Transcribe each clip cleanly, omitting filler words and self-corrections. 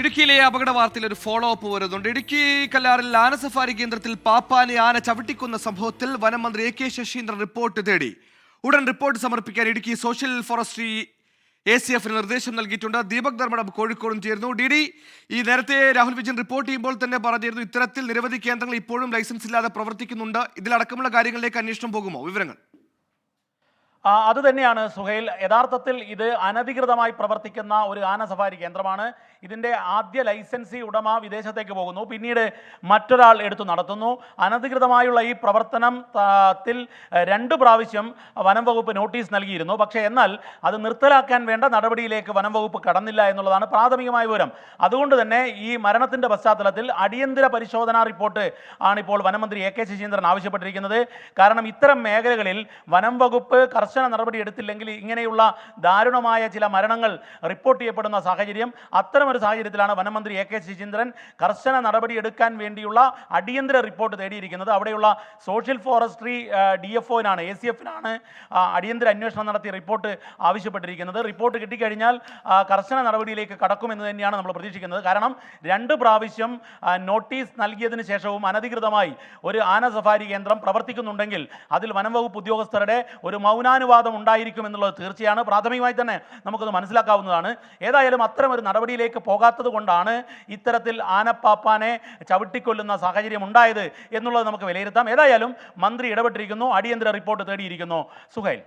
ഇടുക്കിയിലെ അപകട വാർത്തയിൽ ഒരു ഫോളോ അപ്പ് വരുന്നുണ്ട്. ഇടുക്കി കല്ലാറിൽ ആന സഫാരി കേന്ദ്രത്തിൽ പാപ്പാനെ ആന ചവിട്ടിക്കുന്ന സംഭവത്തിൽ വനം മന്ത്രി എ.കെ. ശശീന്ദ്രൻ റിപ്പോർട്ട് തേടി. ഉടൻ റിപ്പോർട്ട് സമർപ്പിക്കാൻ ഇടുക്കി സോഷ്യൽ ഫോറസ്ട്രി ACF നിർദ്ദേശം നൽകിയിട്ടുണ്ട്. ദീപക് ധർമ്മടം കോഴിക്കോടും ചേർന്നു. ഡി ഈ നേരത്തെ രാഹുൽ വിജയൻ റിപ്പോർട്ട് ചെയ്യുമ്പോൾ തന്നെ പറഞ്ഞിരുന്നു ഇത്തരത്തിൽ നിരവധി കേന്ദ്രങ്ങൾ ഇപ്പോഴും ലൈസൻസ് ഇല്ലാതെ പ്രവർത്തിക്കുന്നുണ്ട്. ഇതിലടക്കമുള്ള കാര്യങ്ങളിലേക്ക് അന്വേഷണം പോകുമോ? വിവരങ്ങൾ അതുതന്നെയാണ് സുഹൈൽ. യഥാർത്ഥത്തിൽ ഇത് അനധികൃതമായി പ്രവർത്തിക്കുന്ന ഒരു ആന സഫാരി കേന്ദ്രമാണ്. ഇതിൻ്റെ ആദ്യ ലൈസൻസി ഉടമ വിദേശത്തേക്ക് പോകുന്നു, പിന്നീട് മറ്റൊരാൾ എടുത്തു നടത്തുന്നു. അനധികൃതമായുള്ള ഈ പ്രവർത്തനത്തിൽ 2 പ്രാവശ്യം വനം വകുപ്പ് നോട്ടീസ് നൽകിയിരുന്നു. പക്ഷേ എന്നാൽ അത് നിർത്തലാക്കാൻ വേണ്ട നടപടിയിലേക്ക് വനം വകുപ്പ് കടന്നില്ല എന്നുള്ളതാണ് പ്രാഥമികമായ വിവരം. അതുകൊണ്ട് തന്നെ ഈ മരണത്തിൻ്റെ പശ്ചാത്തലത്തിൽ അടിയന്തര പരിശോധനാ റിപ്പോർട്ട് ആണിപ്പോൾ വനമന്ത്രി എ.കെ. ശശീന്ദ്രൻ ആവശ്യപ്പെട്ടിരിക്കുന്നത്. കാരണം ഇത്തരം മേഖലകളിൽ വനം വകുപ്പ് കർശന നടപടി എടുത്തില്ലെങ്കിൽ ഇങ്ങനെയുള്ള ദാരുണമായ ചില മരണങ്ങൾ റിപ്പോർട്ട് ചെയ്യപ്പെടുന്ന സാഹചര്യം. അത്തരമൊരു സാഹചര്യത്തിലാണ് വനമന്ത്രി എ.കെ. ശശീന്ദ്രൻ കർശന നടപടി എടുക്കാൻ വേണ്ടിയുള്ള അടിയന്തര റിപ്പോർട്ട് തേടിയിരിക്കുന്നത്. അവിടെയുള്ള സോഷ്യൽ ഫോറസ്ട്രി DFO-നാണ് ACF-നാണ് അടിയന്തര അന്വേഷണം നടത്തി റിപ്പോർട്ട് ആവശ്യപ്പെട്ടിരിക്കുന്നത്. റിപ്പോർട്ട് കിട്ടിക്കഴിഞ്ഞാൽ കർശന നടപടിയിലേക്ക് കടക്കുമെന്ന് തന്നെയാണ് നമ്മൾ പ്രതീക്ഷിക്കുന്നത്. കാരണം 2 പ്രാവശ്യം നോട്ടീസ് നൽകിയതിന് ശേഷവും അനധികൃതമായി ഒരു ആന സഫാരി കേന്ദ്രം പ്രവർത്തിക്കുന്നുണ്ടെങ്കിൽ അതിൽ വനം വകുപ്പ് ഉദ്യോഗസ്ഥരുടെ ഒരു മൗനാനുവാദം ഉണ്ടായിരിക്കും എന്നുള്ളത് തീർച്ചയാണ്. പ്രാഥമികമായി തന്നെ നമുക്കത് മനസ്സിലാക്കാവുന്നതാണ്. ഏതായാലും അത്തരം ഒരു നടപടിയിലേക്ക് പോകാത്തത് കൊണ്ടാണ് ഇത്തരത്തിൽ ആനപ്പാപ്പാനെ ചവിട്ടിക്കൊല്ലുന്ന സാഹചര്യം ഉണ്ടായത് എന്നുള്ളത് നമുക്ക് വിലയിരുത്താം. ഏതായാലും മന്ത്രി ഇടപെട്ടിരിക്കുന്നു, അടിയന്തര റിപ്പോർട്ട് തേടിയിരിക്കുന്നു. സുഹൈൽ.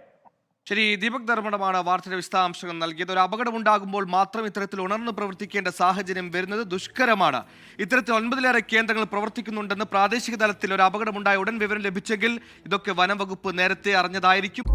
ശരി, ദീപക് ധർമ്മടമാണ് വാർത്തയുടെ വിശദാംശങ്ങൾ നൽകിയത്. ഒരു അപകടമുണ്ടാകുമ്പോൾ മാത്രം ഇത്തരത്തിൽ ഉണർന്നു പ്രവർത്തിക്കേണ്ട സാഹചര്യം വരുന്നത് ദുഷ്കരമാണ്. ഇത്തരത്തിൽ 9-ലേറെ കേന്ദ്രങ്ങൾ പ്രവർത്തിക്കുന്നുണ്ടെന്ന് പ്രാദേശിക തലത്തിൽ ഒരു അപകടമുണ്ടായ ഉടൻ വിവരം ലഭിച്ചെങ്കിൽ ഇതൊക്കെ വനം വകുപ്പ് നേരത്തെ അറിഞ്ഞതായിരിക്കും.